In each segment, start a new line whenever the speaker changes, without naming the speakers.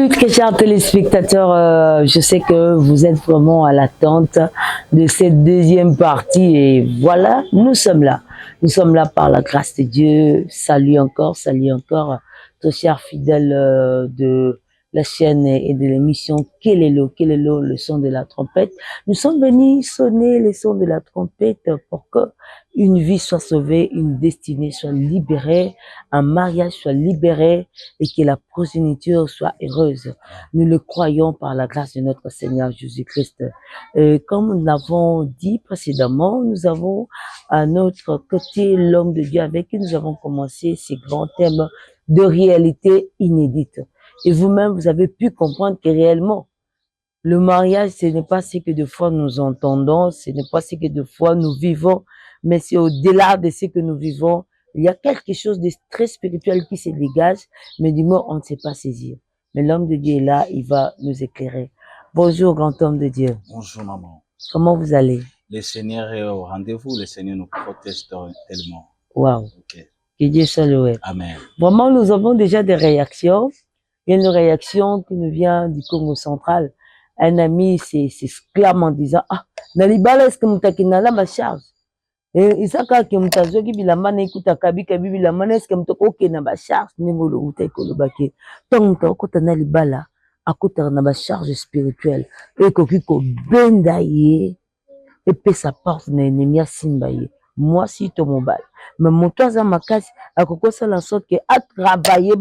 Salut très chers téléspectateurs, je sais que vous êtes vraiment à l'attente de cette deuxième partie et voilà, nous sommes là. Nous sommes là par la grâce de Dieu. Salut encore, très chers fidèles de la chaîne et de l'émission Kelelo, le son de la trompette. Nous sommes venus sonner le son de la trompette pour que une vie soit sauvée, une destinée soit libérée, un mariage soit libéré et que la progéniture soit heureuse. Nous le croyons par la grâce de notre Seigneur Jésus-Christ. Comme nous l'avons dit précédemment, nous avons à notre côté l'homme de Dieu avec qui nous avons commencé ces grands thèmes de réalité inédite. Et vous-même, vous avez pu comprendre que réellement, le mariage, ce n'est pas ce que de fois nous entendons, ce n'est pas ce que de fois nous vivons, mais c'est au-delà de ce que nous vivons. Il y a quelque chose de très spirituel qui se dégage, mais du moins, on ne sait pas saisir. Mais l'homme de Dieu est là, il va nous éclairer. Bonjour, grand homme de Dieu.
Bonjour, maman.
Comment vous allez?
Le Seigneur est au rendez-vous, le Seigneur nous protège tellement.
Waouh.
Okay.
Que Dieu soit loué.
Amen.
Vraiment, nous avons déjà des réactions. Il y a une réaction qui nous vient du Congo central. Un ami s'exclame en disant, ah, Nalibala, est-ce que moutakina là ma charge? Et ça, quand mutazo qui bilama n'écoute kabi bilama, est-ce que mutako ok na ba charge? Nimolo uteko le baké. Tant que kota Nalibala, à côté na ba charge spirituelle. Et kokiko bendaye, et puis ça porte na ennemi simbaye. Moi, si to mobile. Mais mon toit à ma casse, à quoi ça la sorte que à travailler,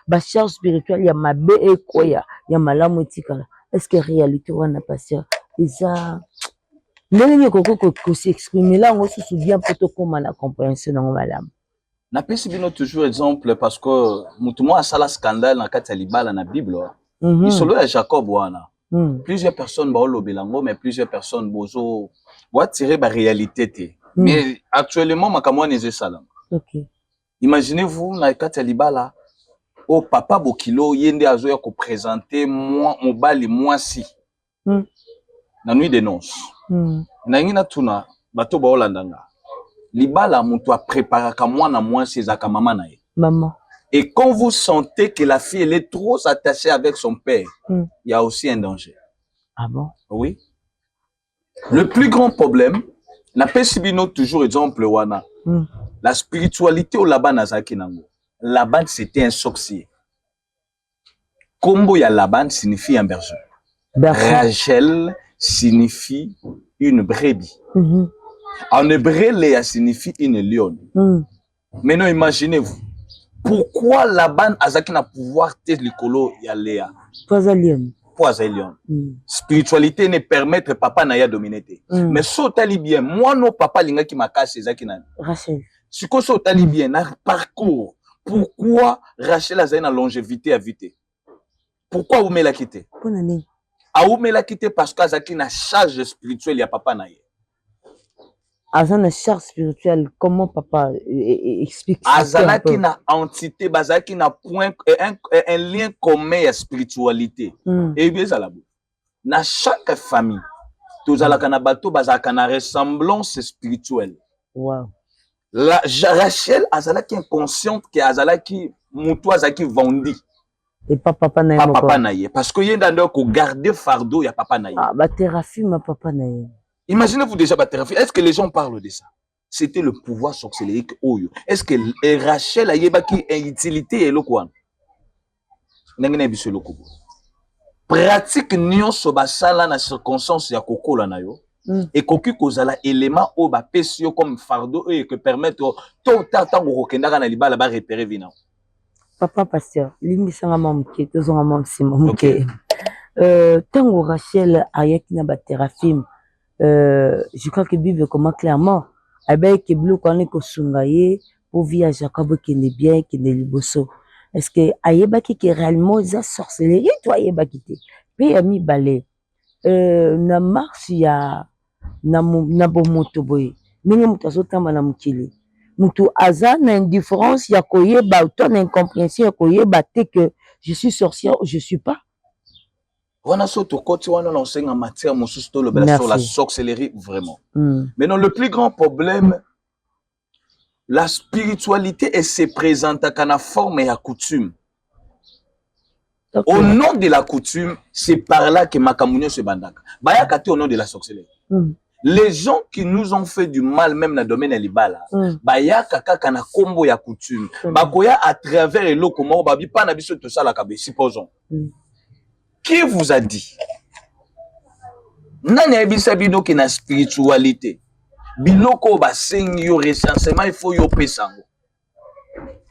ba charge spirituelle, il y a ma bé et quoi, il y a ma lame etikala. Est-ce que réalité on a passé? Et ça, mais ko s'exprimer là, on se souvient plutôt comment la compréhension dans madame.
Na pesi bino toujours exemple parce que mutumo asala scandale na kati ya libala na Bible. Isolo ya Jacob wana. Plusieurs personnes ba olobelango mais plusieurs personnes bozo wa tirer ba réalité te. Mais actuellement makamwa neze sala.
OK.
Imaginez-vous na kati ya libala o papa bokilo yende azo ya ko présenter moi mobali mwasi. Na nuit de noces. Na tuna bato ba olandanga. Libala mutu a préparé ka mwana mwasi ezaka mama na ye.
Maman.
Et quand vous sentez que la fille elle est trop attachée avec son père, il y a aussi un danger.
Ah bon?
Oui. Le plus grand problème, na pesibino toujours exemple wana. La spiritualité au Laban azaki nango. Laban c'était un sorcier. Kombo ya Laban signifie un berger. Rachel signifie une brebis. En hébreu, Léa signifie une lionne. Maintenant, imaginez-vous. Pourquoi Laban azaki na pouvoir te likolo ya Léa? Poisalion. Spiritualité ne permettre papa na ya dominer. Mais so tali bien, moi no papa linga ki makasi ezaki na.
Rachel.
Siko so tali bien na parcours. Pourquoi Rachel a na longévité à vite? Pourquoi ou me la quitter? A ou me la quitter parce qu'azaki na charge spirituelle ya papa na ye.
Azana charge spirituelle, comment papa explique ça?
Azalaki na entité, bazaki na point, un lien commun à spiritualité. Et bien ça na chaque famille, tous alaka na bateau, bazaka na ressemblance spirituelle.
Wow.
La Rachel azalaki inconsciente que azalaki mutu azaki vendi.
Et papa na ye.
Papa na ye. Parce que yenda ndo ko garder fardeau ya papa na ye.
Ah, ba thérapie ma papa na ye.
Imaginez-vous déjà la thérapie. Est-ce que les gens parlent de ça? C'était le pouvoir sorcellerie Oyo. Est-ce que Rachel a yebaki une utilité et lokwan? Nengene biso loko. Pratique nion sobasala na circonstance ya kokola na yo. Et koki kozala élément o ba pesio comme fardeau et que permettre tout temps kokendaka na libala ba repérer vina.
Papa pasteur, lingi sanga mamke tozonga mamsimo muke. Tango Rachel ayaki na ba thérapie. Je crois que Bible comment clairement avec bleu qu'on est kosungaye pour via Jacob qui n'est bien qui n'est liboso. Est-ce que ayeba qui réellement za sorcellerie toi ayeba quitté puis ami balé na marche ya na bomoto boy ninga mutazotamba na mukili mutu aza na indifférence ya koyeba ton incompréhension ya koyeba te que je suis sorcière ou je suis pas.
On a sauté côté on enseigne en matière sur la sorcellerie vraiment. Mais non, le plus grand problème, la spiritualité elle se présente à la forme et à coutume. Au nom de la coutume, c'est par là que Makamounio se bandaka. Bayakate au nom de la sorcellerie. Les gens qui nous ont fait du mal, même dans le domaine de l'Ibala, bayaka kaka na kombo ya coutume. Bakoya à travers le locomo, babi pa na biso to sala kabe, supposons. Qui vous a dit? Nani abisa bino ki na spiritualité. Biloko ba sing yo recensement, il faut yo pesango.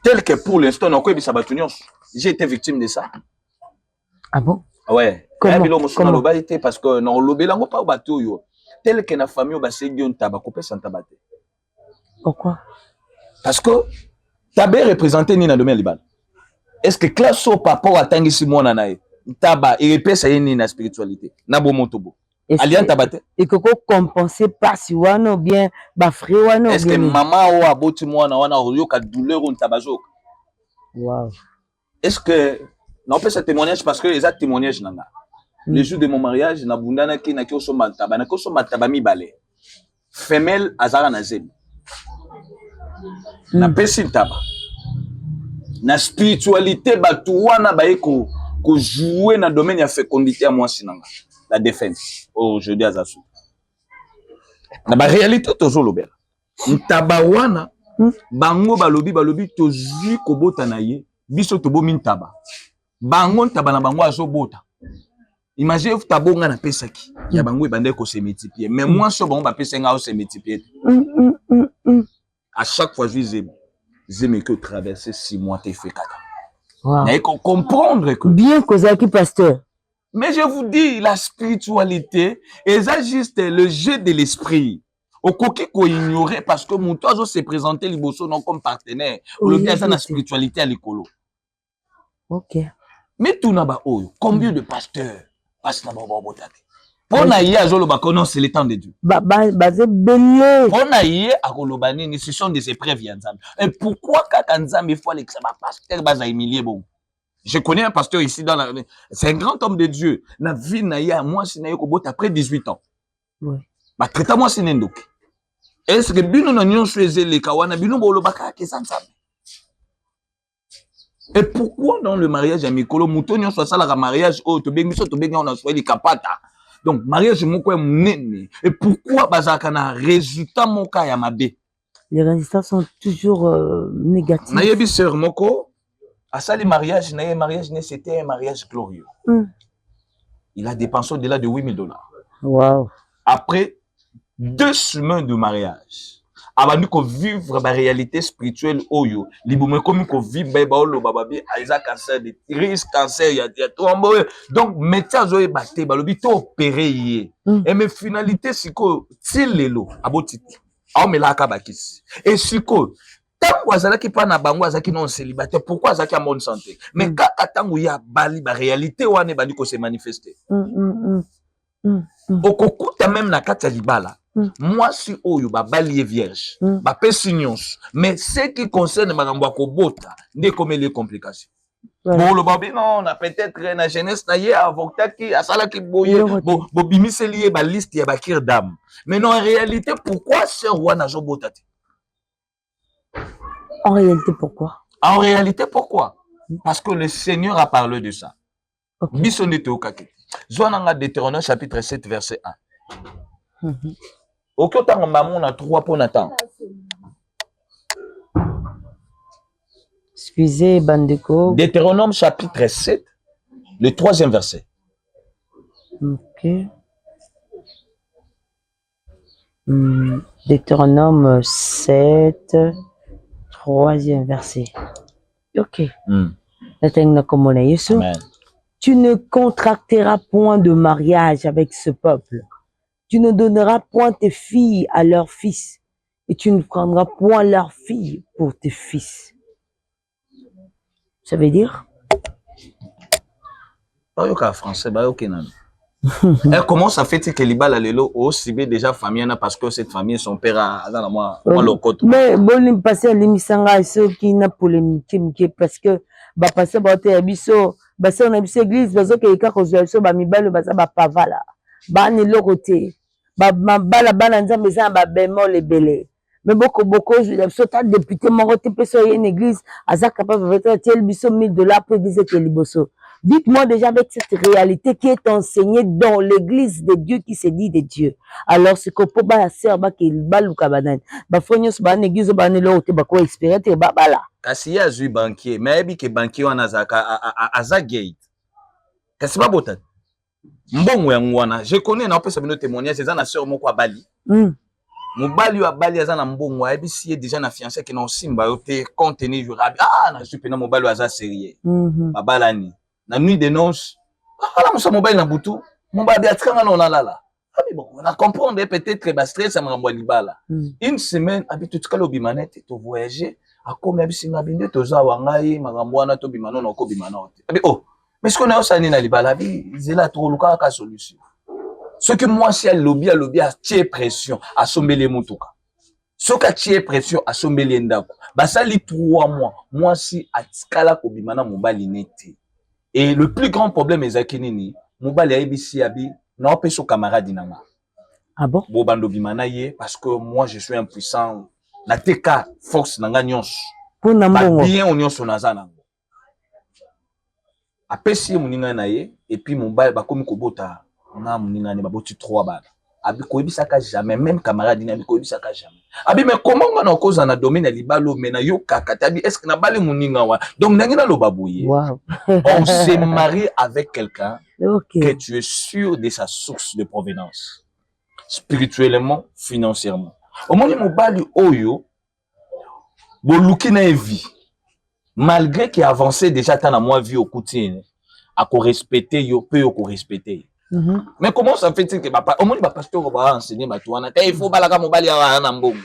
Tel que pour l'instant, on a j'ai été victime de ça.
Ah bon?
Ouais.
Comment?
Parce que non, l'obé lango pas au bateau yo. Tel que na famille ba sing yo ntaba coupé sans tabate.
Pourquoi?
Parce que tabé représenté ni na domaine liban. Est-ce que classe au papa atangi si mona nae? Taba et repesa ni na spiritualité. Na bo motobo. Alliant tabate.
Et que compenser pas si ou bien ba frère ou
est-ce que maman ou aboti mwana wana yo ka douleur on tabazo?
Wow.
Est-ce que non peut ce témoignage parce que les témoignages nanga. Le jour de mon mariage na bundana ki na ki osoma taba na ki osoma taba mi balé. Femelle azara na zemi. Na pesi taba. Na spiritualité batu wana baeko ko jouer na domaine ya fécondité à moi sinanga. La défense aujourd'hui à Zasu. Na ba réalité toujours lobela. Ntaba wana bango balobi tozui kobota na ye biso tobo mintaba. Bango ntaba na bango azobota. Imaginez tabonga na pesaki ya bango ebande ko se multiplier mais moi so bango ba pesenga o se multiplier. À chaque fois je me que traverser 6 mois t'es fait kaka.
Wow.
Mais comprendre que
bien kozaki pasteur.
Mais je vous dis, la spiritualité, c'est juste le jeu de l'esprit. Au coquet qu'on ignorait parce que mon toit s'est présenté liboso non comme partenaire. Ou le bien ça la spiritualité à l'écolo.
Ok.
Mais tout n'a pas combien de pasteurs passent là-bas au botate. Pour naïe à Zolobako, non, c'est le temps de Dieu.
Basé belé.
Pour naïe à Golobani, ce sont des épreuves Yanzam. Et pourquoi Kakanzam il faut aller que ça va pasteur basa humilier bon? Je connais un pasteur ici dans la... C'est un grand homme de Dieu. Na vie naïa, moi, si naïa kobot après 18 ans.
Oui.
Bah, traita-moi si n'endok. Est-ce que bino na nyon choisi les kawana, bino bolo baka kesansam? Et pourquoi dans le mariage à Mikolo, mouton nyon soit ça la mariage, oh, to bengi on a choisi les kapata. Donc, mariage moko est mnene. Et pourquoi bazaka na résultat moka ya mabe?
Les résultats sont toujours négatifs.
Naïebi sœur moko, à ça, le mariage, c'était un mariage glorieux. Il a dépensé au-delà de $8,000.
Wow.
Après 2 semaines de mariage, avant de vivre la réalité spirituelle, oyo, liboumé comme qu'on vit, baolo, bababi, Isaac cancer, des risques, cancer, il y a tout en bas. Donc, métier zoé batté, balobi, tout opéré. Et mes finalités, c'est que, s'il est là, abotiti, ah, mais là, kabakis. Et c'est que, tant azalaki pa na bango azaki non célibataire pourquoi azaki en bonne santé mais kaka tango ya bali ba réalité wane bandi ko se manifester okokuta même na kati ya libala moi si oyo ba bali vierge ba pesignons mais ce qui concerne makambo ko bota nde comme les complications bon le babi non na peut-être na jeunesse na ye avoctaki asala ki boye bo bimiseli ba liste ya ba kir dame mais non en réalité pourquoi ce roi na zo bota?
En réalité, pourquoi?
En réalité, pourquoi? Parce que le Seigneur a parlé de ça. Zoananga Deutéronome chapitre 7, verset 1. Ok, on a 3 pour Nathan.
Excusez, Bandeko.
Deutéronome chapitre 7, le 3e verset.
Ok. Deutéronome 7... 3e verset. Ok.
Amen.
Tu ne contracteras point de mariage avec ce peuple. Tu ne donneras point tes filles à leurs fils. Et tu ne prendras point leurs filles pour tes fils. Ça veut dire?
Français, comment ça fait que Libala Lelo aussi bien déjà famille parce que cette famille son père a dans moi le côté
mais bon passer à l'émission ceux qui n'a polémique parce que ba passer ba te biso ba se on a biso église bazo ke ka ko zo ba mibalo ba za ba pavala ba ni lokote ba bala bana nzambe za ba bémol ebele mais beaucoup je suis ta député moko te peso une église aza capable de faire tel biso $1,000 pour église que liboso Dites-moi déjà avec cette réalité qui est enseignée dans l'église de Dieu qui se dit de Dieu. Alors, c'est que pour ba sœur ba ke baluka banane. Ba fonyos ba na église ba ne lo te ba ko expérience ba bala.
Kasi ya zui banquier, mais ebi ke banquier wana aza gate. Kasi ba botat. Mbongo ya ngwana, je connais na opesa bino témoignage eza na sœur moko abali. Mobali wa bali aza na mbongo ebi si est déjà na fiancé ke na simba yo te contenir jurabi. Ah na suis pena mobali aza sérieux. Babalani. Na nuit de noces, ala musa mobali na butu, mobali atkanga na lala. Abi bon, on a comprendre peut-être ba stress amrambo libala. Une semaine abi tout kalo bimanete to voyager, akomi abi singa binde to za wangai marambo wana to bimano na ko bimano. Abi oh, mais ce qu'on a osani na libala abi, zela to luka ka solution. Ce que moi si lobby a tie pression à sombele mutuka. Ce que tie pression à sombele ndako. Ba sali 3 mois, moi si atikala ko bimana mobali nete. Et le plus grand problème est Zakinini, Mobali Aibisi Abi, n'a pas son camarade Inama.
Ah bon?
Bobando Bimanaye, parce que moi je suis impuissant. La TK, force n'a gagné.
Pour Nambongo.
Bien, on y a son azana. Après, si mon inganaye, et puis mon bal, comme Kobota, on a mon ingane, ma botu 3 balles. Abi Koibisaka jamais, même camarade Inami Koibisaka jamais. Abi, mais comment on a cause en a dominé l'ibalo, mais na yo kakatabi, est-ce que na balé mon ingawa? Donc, n'a lo babouye.
Wow.
On s'est marié avec quelqu'un
okay.
Que tu es sûr de sa source de provenance. Spirituellement, financièrement. Au moment où mon bali oyo, boluki na vie. Malgré qu'il a avancé déjà tant à moi vie au quotidien, à ko respecter yo, peu yo ko respecter. Mais comment ça fait-il que papa, au moins le pasteur va enseigner ma toana, il faut balaka mobali ya na mbongo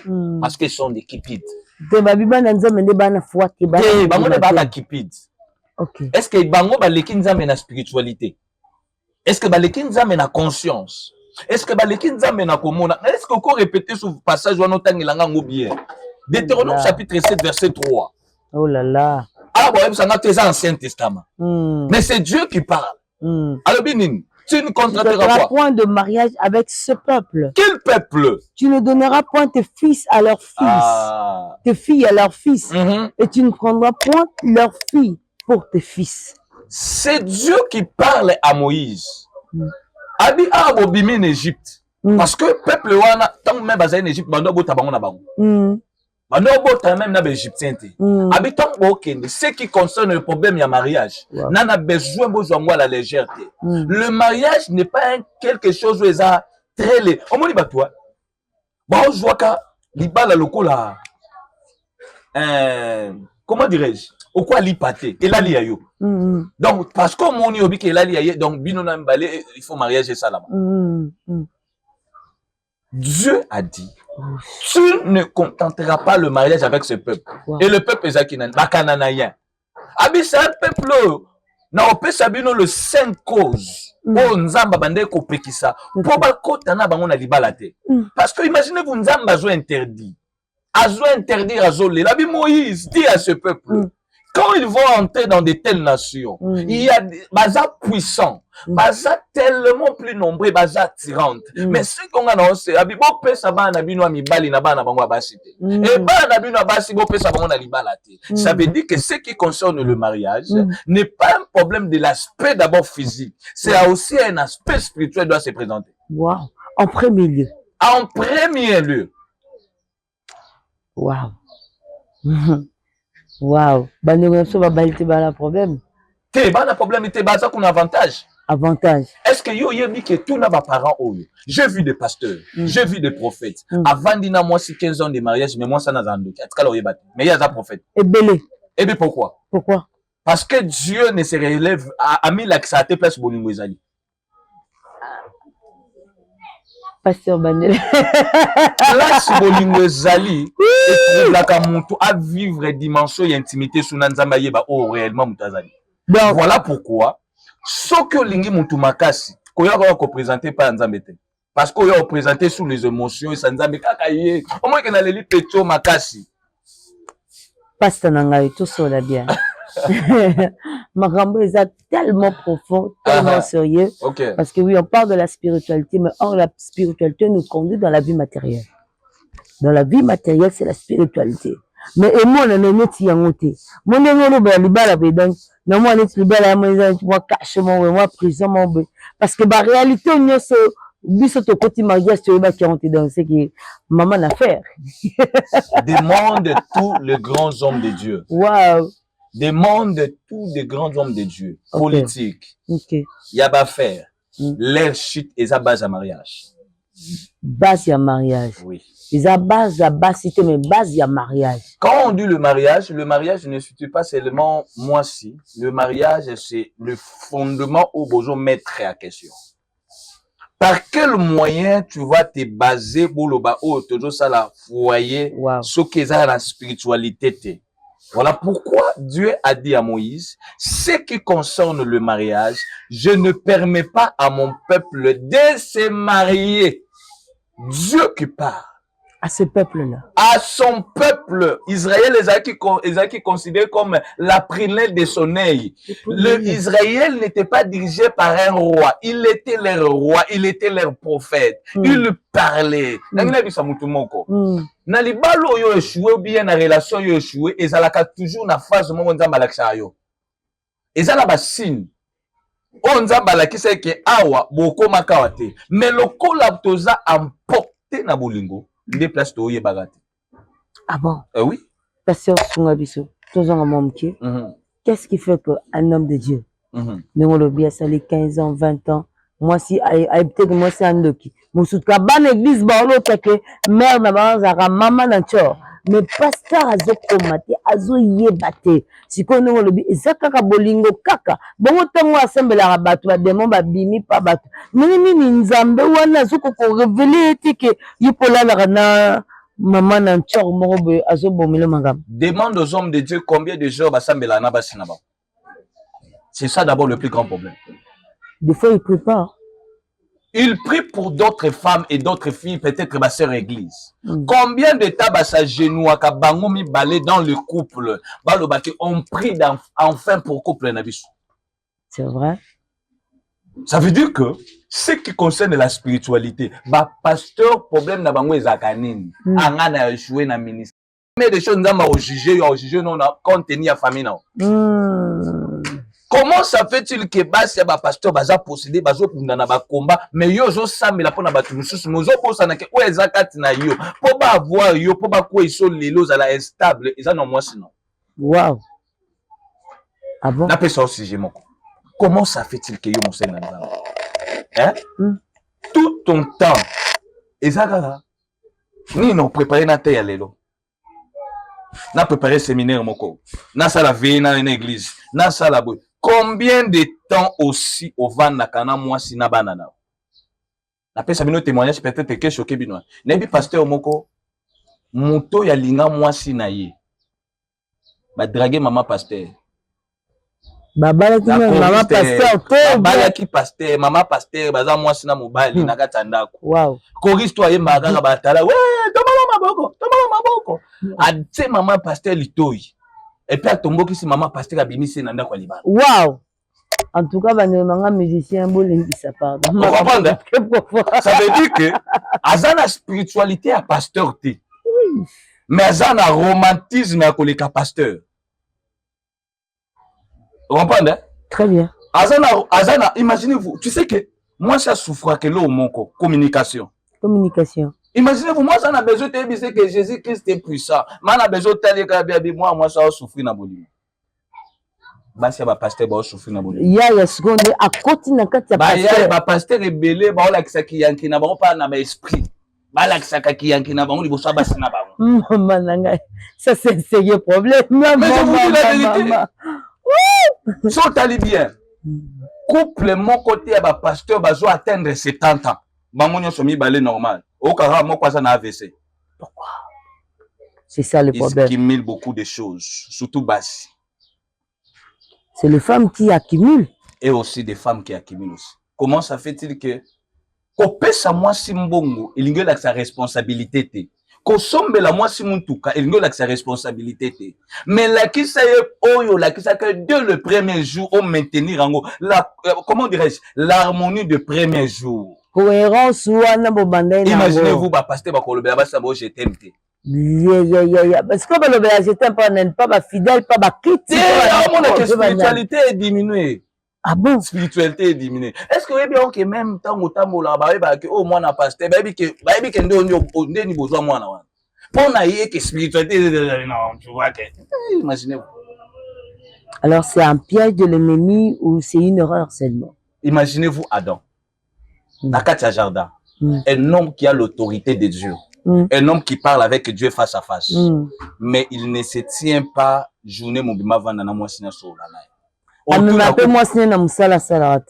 parce qu'ils sont des kipides.
Te babiba na nzambe nde bana foi ke ba.
Te bango ne ba kipides.
OK.
Est-ce que bango ba leki nzambe na spiritualité? Est-ce que ba leki nzambe na conscience? Est-ce que ba leki nzambe na komona? Est-ce que ko répéter ce passage wana tangilanga ngo bien? Deutéronome chapitre 7 verset 3.
Oh là là.
Ah bon, ça n'a pas été Ancien Testament. Mais c'est Dieu qui parle. Alors Binin, tu ne contracteras
point de mariage avec ce peuple.
Quel peuple?
Tu ne donneras point tes fils à leurs fils, tes filles à leurs fils, et tu ne prendras point leurs filles pour tes fils.
C'est Dieu qui parle à Moïse. Abi abobimi en Égypte. Parce que peuple wana tant même bazali en Égypte, bando bota bango na bango. Bando bota même na Égyptien te. Abi tant bokende, ce qui concerne le problème ya mariage, nana besoin bozwa la légèreté. Le mariage n'est pas quelque chose où ça très laid. Au moni batwa. Ba ozwa ka libala lokola comment dirais-je? Au quoi li paté et là li ayo. Donc parce que mon obi ke là li ayo donc bino na mbalé il faut mariage et ça là. Dieu a dit tu ne contenteras pas le mariage avec ce peuple. Et le peuple est Zakinan, Bakananaïen. Abi c'est un peuple na opesa bino le 5 causes. Oh nzamba bande ko pekisa. Po ba kota na bango na libala te. Parce que imaginez-vous nzamba zo interdit. Azo interdire azolé. La Moïse dit à ce peuple quand ils vont entrer dans de telles nations, il y a des bazars puissants, bazars tellement plus nombreux, bazars attirantes. Mais ce qu'on a annoncé, abibo pesa bana bino amibali na bana bango abasite. Et bana bino abasi bo pesa bango na libalate. Ça veut dire que ce qui concerne le mariage n'est pas un problème de l'aspect d'abord physique, c'est aussi un aspect spirituel doit se présenter.
Wow. En premier lieu.
En premier lieu.
Wow. Wow. Banegosio ba balite bana problème.
Te bana problème te baza qu'on avantage.
Avantage.
Est-ce que yo yebi que tout n'a pas parents oyo? J'ai vu des pasteurs, j'ai vu des prophètes. Avant dina moi si 15 ans de mariage mais moi ça n'a zando. Mais il y a des prophètes.
Et belé.
Et bien pourquoi?
Pourquoi?
Parce que Dieu ne se relève à mis l'accès à tes places bolingo ezali.
Pasteur Banel.
Place bolingo ezali et trouve la kamuntu à vivre dimension et intimité sous nanzamba yeba oh réellement mutazali. Donc voilà pourquoi ce que lingi muntu makasi koya ko présenter par nzambe te. Parce que yo présenté sous les émotions et ça nzambe kaka ye. Au moins que na leli peto makasi.
Pasteur Nangaï tout ça là bien. Marambo est tellement profond, tellement sérieux. Parce que oui, on parle de la spiritualité, mais or la spiritualité nous conduit dans la vie matérielle. Dans la vie matérielle, c'est la spiritualité. mais et moi on est ti yangote mon ngolo ba libala be donc non moi net libala moi moi cache moi prison moi parce que ba réalité on se biso to koti mariage to ba qui ont été dans ce qui maman n'a faire.
Demande tous les grands hommes de Dieu.
Waouh.
Demande tous les grands hommes de Dieu. Okay. Politique.
OK.
Y a pas faire. Leur chute est à base à mariage.
Base à mariage.
Oui.
Ils à base cité mais base à mariage.
Quand on dit le mariage ne situe pas seulement moi si. Le mariage c'est le fondement où besoin mettre à question. Par quel moyen tu vas te baser pour le bas ou toujours ça la foyer ce qui est la spiritualité. Voilà pourquoi Dieu a dit à Moïse, ce qui concerne le mariage, je ne permets pas à mon peuple de se marier. Dieu qui parle.
À ce peuple-là.
À son peuple. Israël les a qui considéré comme la prunelle de son œil. Israël n'était pas dirigé par un roi. Il était leur roi. Il était leur prophète. Il parlait. Na libalo yo échoué ou bien na relation yo échoué, ezalaka toujours na phase mo nzamba lakisa yo. Ezala ba signe. On nzamba lakisa ke awa boko makawate. Mais lokola toza emporté na bolingo. Des places to yebagate.
Ah bon?
Oui.
Pasteur Sungabiso, tous en momki. Qu'est-ce qui fait qu'un homme de Dieu, nous le bien salé 15 ans, 20 ans, moi si peut-être moi c'est un doki. Mousouka ban église ba l'autre que mère na banzara maman na chor. Mais pasteur azo komate azo yebate. Si ko nous le bien ezaka bolingo kaka. Bongo tango assemblera batu ba démon ba bimi pa batu. Nini nzambe wana zoko ko révéler que yipola na maman na chor morobe azo bomile magam.
Demande aux hommes de Dieu combien de jours basambela na basinaba. C'est ça d'abord le plus grand problème.
Des fois il prépare.
Il prie pour d'autres femmes et d'autres filles, peut-être ma sœur église. Combien de temps sa genou à bangomi balé dans le couple, on prie enfin pour couple nabisu.
C'est vrai.
Ça veut dire que ce qui concerne la spiritualité, pasteur problème na bango ezakanini, angana échoué na ministère. Mais des choses n'ama au juger non na contenu à famille non. Comment ça fait-il que basi ba pasteur baza posséder bazo kunda na ba combat mais yo zo sambela pona ba tumususu mozo posa na ke o ezakati na yo po ba avoir yo po ba ko iso lelo za la instable eza non moi sinon.
Wow. Ah bon?
Na pesa aussi j'ai moko. Comment ça fait-il que yo mo sena nzamba? Hein? Tout ton temps ezakala ni non préparer na te ya lelo. Na préparer séminaire moko. Na sala veille na une église. Na sala boy. Combien de temps aussi au van nakana moi si na banana? Na pesa bino témoignage peut-être que choqué bino. Nebi pasteur moko moto ya linga moi si na ye. Ba draguer maman pasteur.
Babala ki maman pasteur to
babala ki pasteur maman pasteur baza moi si na mobali na katandako.
Wow.
Choriste oye maganga batala ouais tomala maboko. Ate maman pasteur litoi. Et puis à tombeau qui si maman pasteur abimisi nanda kwa libala.
Wow. En tout cas, un musicien bolingi ça part.
Vous comprenez? Ça veut dire que azana spiritualité à pasteur té. Mais azana romantisme à koleka pasteur. Vous comprenez?
Très bien.
Azana imaginez-vous, tu sais que moi ça souffre que l'eau mon communication.
Communication.
Imaginez-vous, moi, ça n'a besoin de dire que Jésus-Christ est puissant. Moi, on a besoin de dire moi, ça va souffrir dans le bolima. Bah, c'est un pasteur qui va souffrir dans le bolima.
Il y a ce qu'on dit à côté de la
pasteur. Bah, pasteur est belé, bah, on a qui yanki na ba, on pas na esprit. Bah, la qui yanki na ba, on dit, ça va na ba.
Ça, c'est un sérieux problème.
Mais je vous dis la vérité. Si on t'allait bien, couple, mon côté, bah, pasteur, bah, je vais atteindre 70 ans. Bah, mon yon somi balé normal. Au cas où, moi, ça n'a AVC.
Pourquoi? C'est ça le problème.
Ils accumulent beaucoup de choses, surtout bassi.
C'est les femmes qui accumulent.
Et aussi des femmes qui accumulent aussi. Comment ça fait-il que qu'on pèse à moi si mbongo, il y a sa responsabilité. Qu'on sombe la moi si muntuka, il y a sa responsabilité. Mais la qui ça est oyo, la qui ça que dès le premier jour, on maintenir en haut la comment dirais-je, l'harmonie de premier jour.
Cohérence ou
imaginez-vous bah pasteur ba kolobela ba sabo je t'aime.
Parce que j'étais pas fidèle, pas critique.
La spiritualité est diminuée.
Ah bon?
Spiritualité est diminuée. Est-ce que vous bien que même tant au temps là, oh moi na pasteur, que ndé ni besoin moi na. Pour na yé que spiritualité non, tu vois que imaginez-vous.
Alors c'est un piège de l'ennemi ou c'est une erreur seulement?
Imaginez-vous Adam. Dans le jardin. Un homme qui a l'autorité de Dieu. Un homme qui parle avec Dieu face à face. Mais il ne se tient pas journée mobima vandana mwasina solana.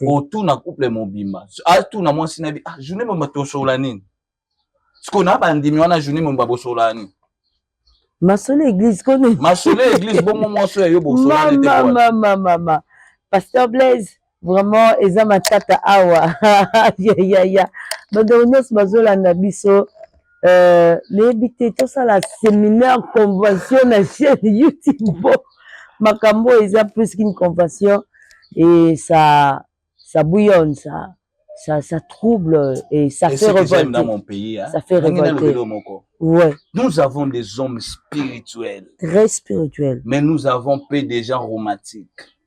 Autour na couple mobima. Autour na mwasina bi journée momato solani. Ce qu'on a bandimi wana journée mobabo solani.
Masole église connaît.
Masole église bon moment so yo bo solani.
Maman. Pasteur Blaise, vraiment ezama tata awa. Ya. Badonios bazola na biso n'ébité tout ça la séminaire convention na chaîne YouTube. Makambo eza plus qu'une convention et ça bouillonne, ça trouble et ça fait révolter.
Dans mon pays, hein?
Ça fait révolter. Ouais.
Nous avons des hommes spirituels.
Très spirituels.
Mais nous avons peu de gens romantiques.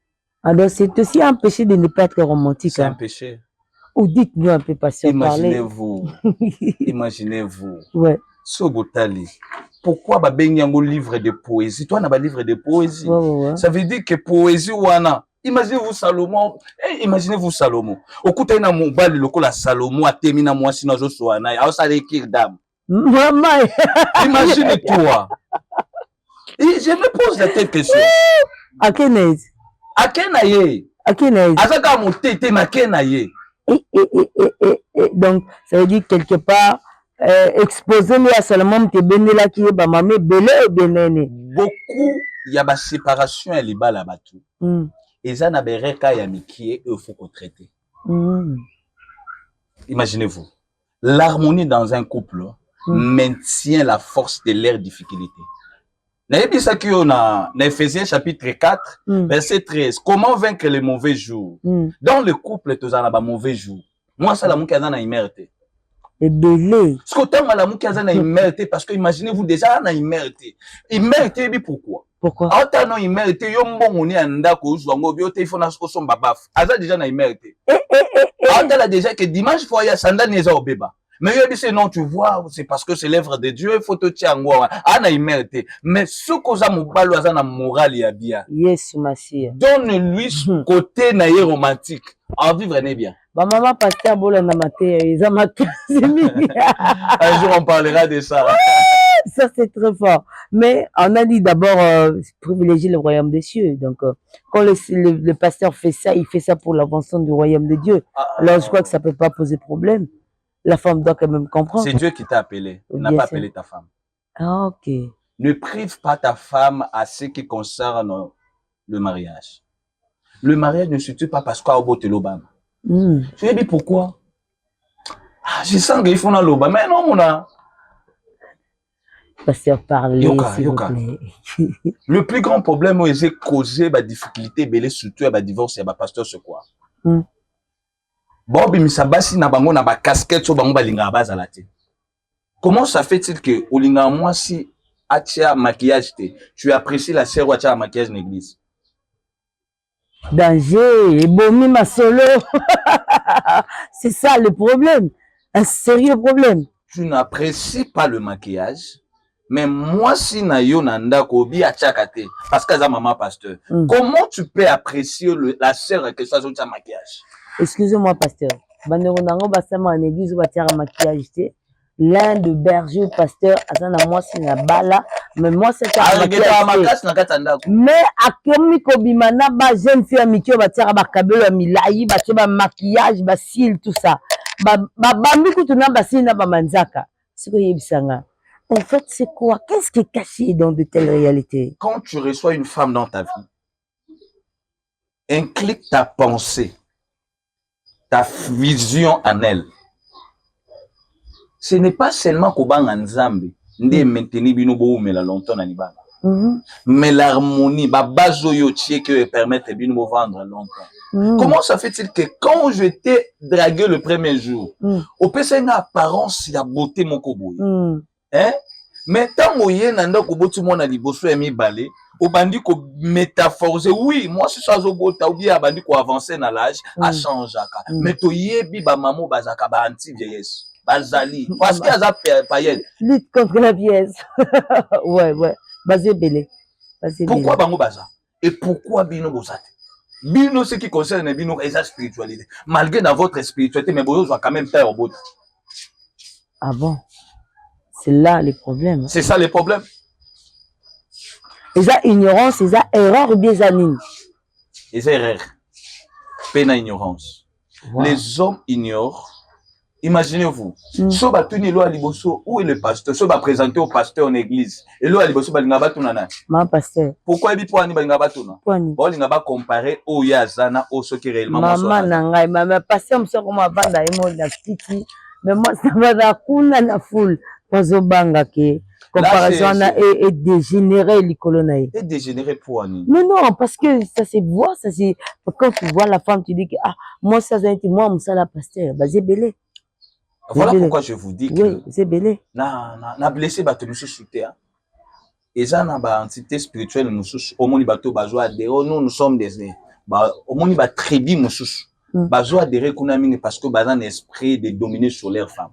Alors c'est aussi un péché de ne pas être romantique.
C'est un péché.
Ou dites-nous un peu patient.
Imaginez-vous.
Ouais.
Sobotali. Pourquoi babengi un livre de poésie? Toi, on a un livre de poésie.
Ouais.
Ça veut dire que poésie wana. Imaginez-vous Salomon. Imaginez-vous Salomon. Au coup na mobali lokola Salomon a terminé moi sino zo soana. A ça l'écrire dame.
Maman.
Imagine-toi. Et je me pose la tête question.
Akenaye.
Azaka motete na kenaye.
Donc, ça veut dire quelque part, exposer à Salomon, qui est mamé, belé et benene.
Beaucoup, il y a une séparation et les balles à batou. Et ça n'a pas yamikie, il faut qu'on traite. Imaginez-vous, l'harmonie dans un couple maintient la force de leurs difficultés. Dans Ephésiens chapitre 4, verset 13. Comment vaincre les mauvais jours? Dans le couple, tu as un mauvais jour. Moi, ça, la mouki a une merde.
Et belé.
Ce que tu as la mouki a une merde, parce que imaginez-vous déjà, on a une merde. Une merde, pourquoi?
Pourquoi?
Ah, tu as une merde, tu as une merde, il faut son babaf. Aza déjà une merde. Ah, tu as déjà que dimanche, il y a sandal neza au béba. Mais il dit non, tu vois, c'est parce que c'est l'œuvre de Dieu, il faut te tirer en goût. Ah, na immerité. Mais ce qu'on a mobalo a na moral ya bien.
Yes, Massia.
Donne-lui ce côté naïe romantique. En vivre n'est bien.
Bah, maman, pasteur, bola na maté, ils ont maté.
Un jour, on parlera de ça.
Ça, c'est très fort. Mais on a dit d'abord privilégier le royaume des cieux. Donc, quand le pasteur fait ça, il fait ça pour l'avancement du royaume de Dieu. Alors, je crois que ça ne peut pas poser problème. La femme doit quand même comprendre.
C'est Dieu qui t'a appelé. Il n'a pas appelé ta femme.
Ah, ok.
Ne prive pas ta femme à ce qui concerne le mariage. Le mariage ne se tue pas parce qu'au bout de l'obama. Je lui dis pourquoi? Je sens qu'il faut dans l'obama. Mais non, mon a.
Pasteur, parlez, s'il vous plaît.
Le plus grand problème, c'est causer des difficultés, surtout à divorce et à pasteur, c'est quoi? Bobi misabasi na bango na ba casquette so bango balinga bazala te. Comment ça fait-il que olinga moi si atia maquillage te, tu apprécies la sœur ou atia maquillage en église?
Danger, bomi ma solo. C'est ça le problème, un sérieux problème.
Tu n'apprécies pas le maquillage, mais moi si na yo nanda ko bi atia kate parce que za maman pasteur. Comment tu peux apprécier la sœur que ça son maquillage?
Excusez-moi, pasteur. L'un de berger pasteur, moi c'est la bala, mais moi c'est un mais à Komiko Bimana, jeune fille amitié, batira bakabelo milayi, batira maquillage, cils, tout ça. Bambi tu n'as pas na bamanzaka. C'est quoi yebisanga? En fait, c'est quoi? Qu'est-ce qui est caché dans de telles réalités?
Quand tu reçois une femme dans ta vie, implique ta pensée, ta vision en elle. Ce n'est pas seulement Kobanga Nzambe, nde maintenir bino bo mela longtemps na libana. Mais l'harmonie, ba bazo yo tie que permettre bino bo vendre longtemps. Comment ça fait-il que quand je t'ai dragué le premier jour, au PC une apparence la beauté mon koboy. Hein? Mais tant que nanda ko botu mona liboso ya mibale, au bandi ko métaphoriser, oui, moi si ça zo bota ou bien bandi ko avancer dans l'âge, a changer ka. Mais to yebi ba maman bazaka ba anti vieillesse. Bazali parce qu'il y a ça païenne.
Lutte contre la vieillesse. Ouais. Basé belé.
Pourquoi bango baza? Et pourquoi bino bosate? Bino ce qui concerne bino et sa spiritualité. Malgré dans votre spiritualité, mais vous quand même faire au bout.
Ah bon? C'est là le problème.
C'est ça le problème.
Et ça, ignorance, et ça, erreur ou bien zanine.
Et ça, erreur. Peine ignorance. Wow. Les hommes ignorent. Imaginez-vous. Si on va tourner l'eau à Liboso, où est le pasteur? Si on va présenter au pasteur en église. Et l'eau à Liboso, il n'y a pas tout nana.
Ma pasteur.
Pourquoi il n'y a pas tout nana? Bon, il n'y a pas comparé au Yazana, au ce qui est réellement.
Maman nangai, ma pasteur, me sort comme un banda, et moi, la petite. Mais moi, ça va dans la foule. Banga qui comparaison est dégénéré l'icolonaï.
Et dégénéré pour Annie.
Mais non, parce que ça se voit, ça c'est quand tu vois la femme, tu dis que ah moi ça c'est moi ça la pasteur, bah c'est belé.
Voilà pourquoi je vous dis que
oui, c'est belé.
Na blessé bateau monsieur chuté. Et ça na ba entité spirituelle monsieur au moni bateau bazoa de nous sommes des bah au moni ba tribu monsieur bazoa adhérer kuna mingi parce que bazan esprit de dominer sur leur femme.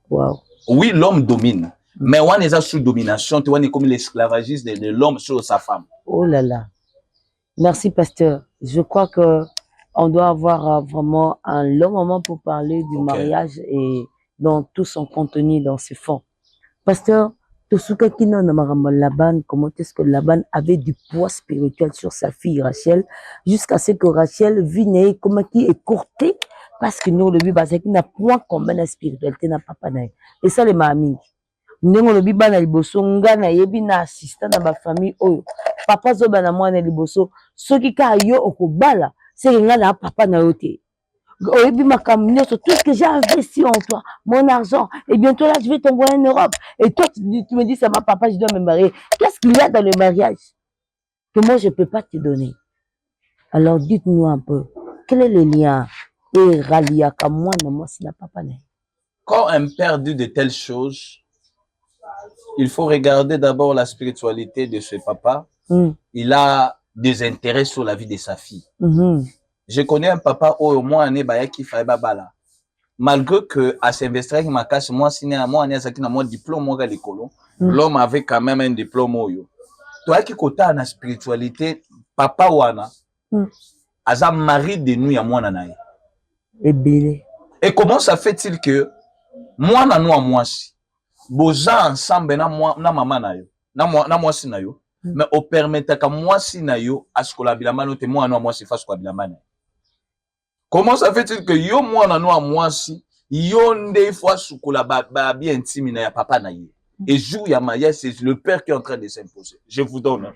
Wow.
Oui, l'homme domine, mais on est sous domination, on est comme l'esclavagisme de l'homme sur sa femme.
Oh là là. Merci, pasteur. Je crois que on doit avoir vraiment un long moment pour parler du mariage et dans tout son contenu, dans ses fonds. Pasteur, Laban, comment est-ce que Laban avait du poids spirituel sur sa fille Rachel, jusqu'à ce que Rachel vienne comme qui est courtée, parce que nous, le but, c'est qu'il n'a point commun la spiritualité, n'a pas naï. Et ça, les mamies. Nous, le but, na liboso, na yebi na assistant dans ma famille, oh, papa zoba na moi na liboso, ce qui ka yo okobala, c'est nga na papa na yote. Oh, yebi ma camion, tout ce que j'ai investi en toi, mon argent, et bientôt là, je vais t'envoyer en Europe. Et toi, tu me dis, ça ma papa, je dois me marier. Qu'est-ce qu'il y a dans le mariage que moi, je peux pas te donner? Alors, dites-nous un peu, quel est le lien? Et Ralia, comme moi, c'est la papa.
Quand un père dit de telles choses, il faut regarder d'abord la spiritualité de ce papa. Il a des intérêts sur la vie de sa fille. Je connais un papa au moins année qui fait babala. Malgré que à s'investir ma casse moi signé à moi année ça qui n'a moi diplôme moi à l'école. L'homme avait quand même un diplôme yo. Toi qui côté en spiritualité papa wana aza mari de nous ya moi nanaï. Et comment ça fait-il que moi na nous à moi si boza ensemble na moi na maman na yo na moi si na yo mais au permettre que moi si na yo askola bilama te moi na moi si face ko bilama na. Comment ça fait-il que yo moi na nous à moi si yo ndé fois sukola ba bien intime na ya papa na ye et jour ya mariage c'est le père qui est en train de s'imposer. Je vous donne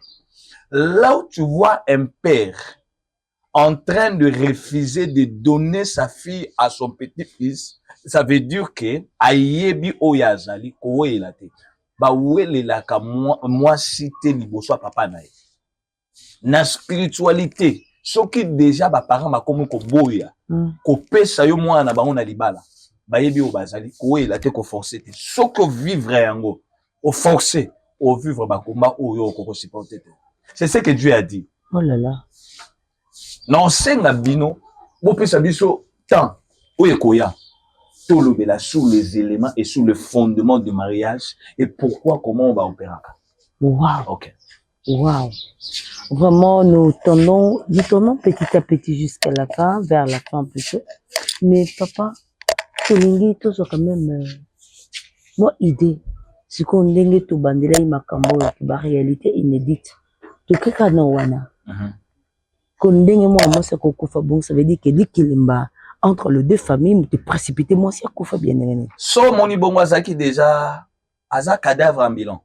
là où tu vois un père en train de refuser de donner sa fille à son petit-fils, ça veut dire que ayebi oyazali ko elate ba welela ka moi cité liboso papa na ye na spiritualité soki déjà ba parents makomo ko boya ko pesa yo mwana bango na libala ba yebi o bazali ko elate ko forcer te soko vivre yango au forcer au vivre ba komba oyo ko supporter. C'est ce que Dieu a dit.
Oh là là.
Non, c'est un bino, bon, puis ça biso, tant, où est koya, tout le bela sur les éléments et sur le fondement du mariage et pourquoi, comment on va opérer.
Wow.
Ok.
Wow. Vraiment, nous tournons petit à petit jusqu'à la fin, vers la fin plutôt. Mais papa, Tolingi, tout ça quand même, moi, idée, c'est qu'on dengue tout bandela, il m'a cambo, la réalité inédite. Tout ce qu'on a, wana. Ça veut dire que l'équilibre entre les deux familles te précipité moi si akufa bien nene.
So moni bongo azaki déjà aza cadavre ambulant.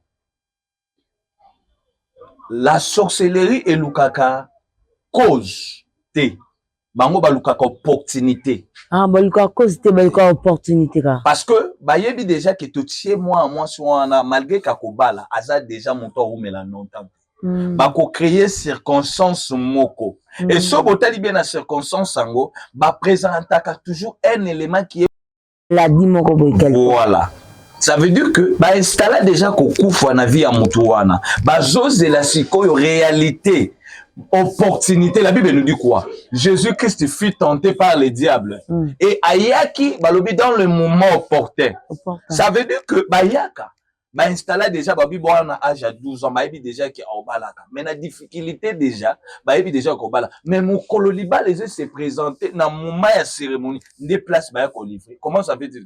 La sorcellerie et lukaka cause te bango ba lukaka opportunité.
Ah ba lukaka cause te ba lukaka opportunité ka.
Parce que ba yebi déjà que tout tie moi sur on malgré kakobala aza déjà monto ou mela longtemps. Bako créer circonstance moko et so botali bien la circonstance sango ba présentaka toujours un élément qui est
la dit moko boykel.
Voilà. Ça veut dire que bah installa déjà kokufa na vie ya mutu wana. Bazozela sikoyo réalité, opportunité. La Bible nous dit quoi? Jésus-Christ fut tenté par le diable. Et ayaki balobi dans le moment opportun. Ça veut dire que bayaka ba installa déjà babi bona âge à 12 ans, babi déjà qui obalaka. Mais la difficulté déjà, babi déjà ko bala. Mais mon kololiba les se présenter dans moment ya cérémonie, des places ba ko livrer. Comment ça veut dire?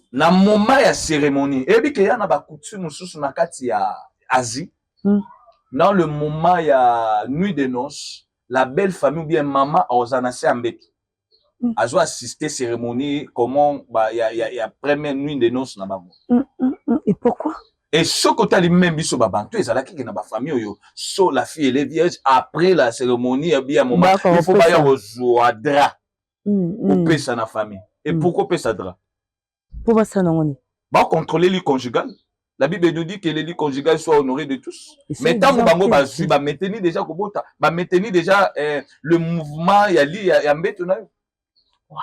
Na moment ya cérémonie, ebi ke ya na ba coutume mususu na kati ya Asie. Dans le moment ya nuit de noces, la belle famille ou bien maman ozanase ambeto. Azo assister cérémonie comment bah y a première nuit de noces na bango.
Et pourquoi?
Et ce côté li même biso ba bantu ezalaki ke na ba famille oyo so la fille elle est vierge après la cérémonie et bien moment il faut pas y rejoindre drap. Pour pesa na famille. Et pourquoi pesa drap?
Pour ça non.
Bah contrôler le conjugal. La Bible nous dit que les lits conjugaux soient honorés de tous. Mais tant que bango basu ba maintenir déjà kobota, ba maintenir déjà le mouvement ya li ya mbeto na yo. Wow.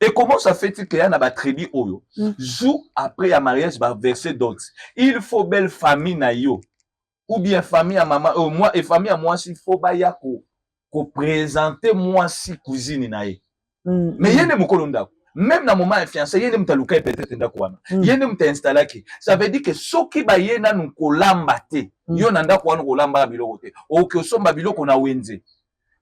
Et comment ça fait-il qu'il y a na ba tribu oyo? Jour après ya mariage ba verser dot. Il faut belle famille na yo. Ou bien famille à maman moi et famille à moi s'il faut ba ya ko présenter moi si cousine na ye. Mais yene mokolo ndako. Même dans le moment de fiancé, il y a des gens qui peut-être ndakwana. Il y a des gens qui installé qui. Ça veut dire que ceux qui baillent na nous kolambate, yo nanda kwana kolamba bilokote. O que somba biloko na wenze.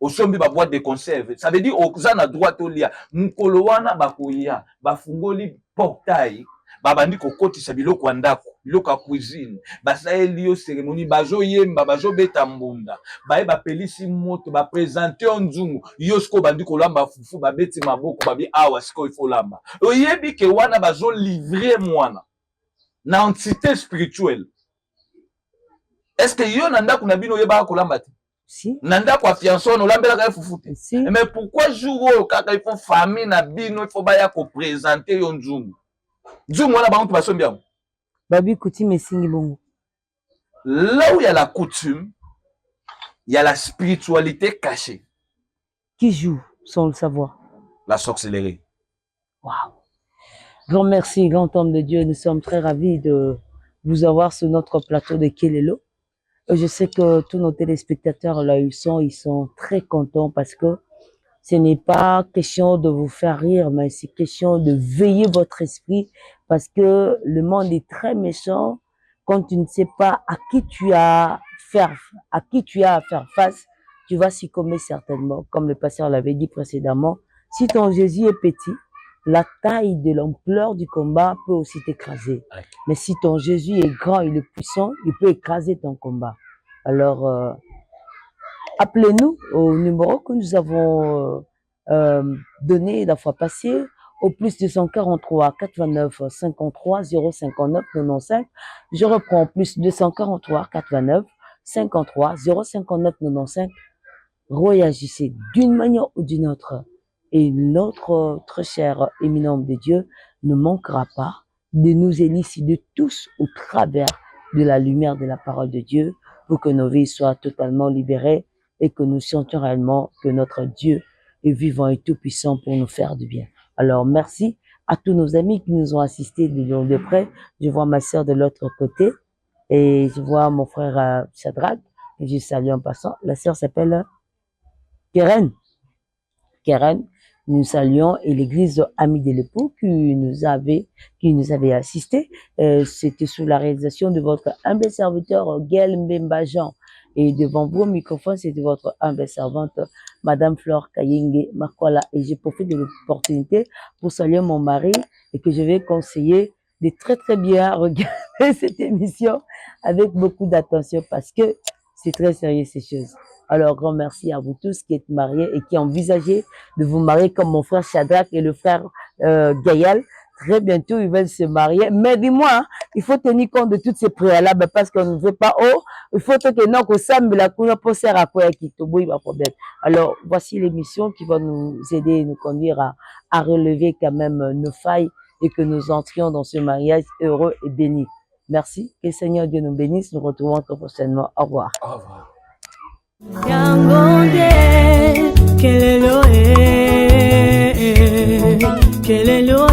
O sombi ba boîte de conserve. Ça veut dire o na droit to lia. Mukolo wana bakoya, ba fungoli portail. Babandi kokotisa biloko ndako, biloko ya cuisine, basaeli yo cérémonie, bazo yemba, bazo beta mbunda, bae ba pelisi moto, ba présenter nzungu, yo sko bandi kolamba fufu, ba beti maboko, babi awa sko il faut lamba. Oyebi ke wana bazo livrer mwana na entité spirituelle. Est-ce que yo nanda kuna bino yeba kolamba te?
Si.
Nanda kwa fiançon no lambela ka fufu te. Si. Mais pourquoi jour kaka il faut famille na bino, il faut ba ya ko présenter yo nzungu? Là où il y a la coutume, il y a la spiritualité cachée.
Qui joue sans le savoir?
La sorcellerie.
Waouh! Grand merci, grand homme de Dieu. Nous sommes très ravis de vous avoir sur notre plateau de Kelelo. Je sais que tous nos téléspectateurs là ils sont très contents parce que ce n'est pas question de vous faire rire, mais c'est question de veiller votre esprit parce que le monde est très méchant. Quand tu ne sais pas à qui tu as à faire face, tu vas succomber certainement. Comme le pasteur l'avait dit précédemment, si ton Jésus est petit, la taille de l'ampleur du combat peut aussi t'écraser. Mais si ton Jésus est grand, il est puissant, il peut écraser ton combat. Alors, appelez-nous au numéro que nous avons donné la fois passée, au plus 243 89 53 059 95. Je reprends plus 243 89 53 059 95. Réagissez d'une manière ou d'une autre. Et notre très cher éminent de Dieu ne manquera pas de nous élucider tous au travers de la lumière de la parole de Dieu pour que nos vies soient totalement libérées et que nous sentions réellement que notre Dieu est vivant et tout-puissant pour nous faire du bien. Alors, merci à tous nos amis qui nous ont assistés de près. Je vois ma sœur de l'autre côté et je vois mon frère Shadrach, que je salue en passant. La sœur s'appelle Keren. Keren, nous saluons et l'église Amis de l'époux qui nous avait assisté. C'était sous la réalisation de votre humble serviteur Gaël Mbemba Jean. Et devant vous, au microphone, c'était votre humble servante, Madame Flore Kayenge Makwala. Et je profite de l'opportunité pour saluer mon mari et que je vais conseiller de très très bien regarder cette émission avec beaucoup d'attention parce que c'est très sérieux ces choses. Alors, grand merci à vous tous qui êtes mariés et qui envisagez de vous marier comme mon frère Shadrach et le frère Gaël. Très bientôt, ils veulent se marier. Mais dis-moi, hein, il faut tenir compte de toutes ces préalables parce qu'on ne veut pas, il faut que nous, que ça, mais la couleur pour faire à quoi qui te bouille, pas problème. Alors, voici l'émission qui va nous aider et nous conduire à relever quand même nos failles et que nous entrions dans ce mariage heureux et béni. Merci. Que le Seigneur Dieu nous bénisse. Nous retrouvons très prochainement. Au revoir.
Au revoir.
Kelelo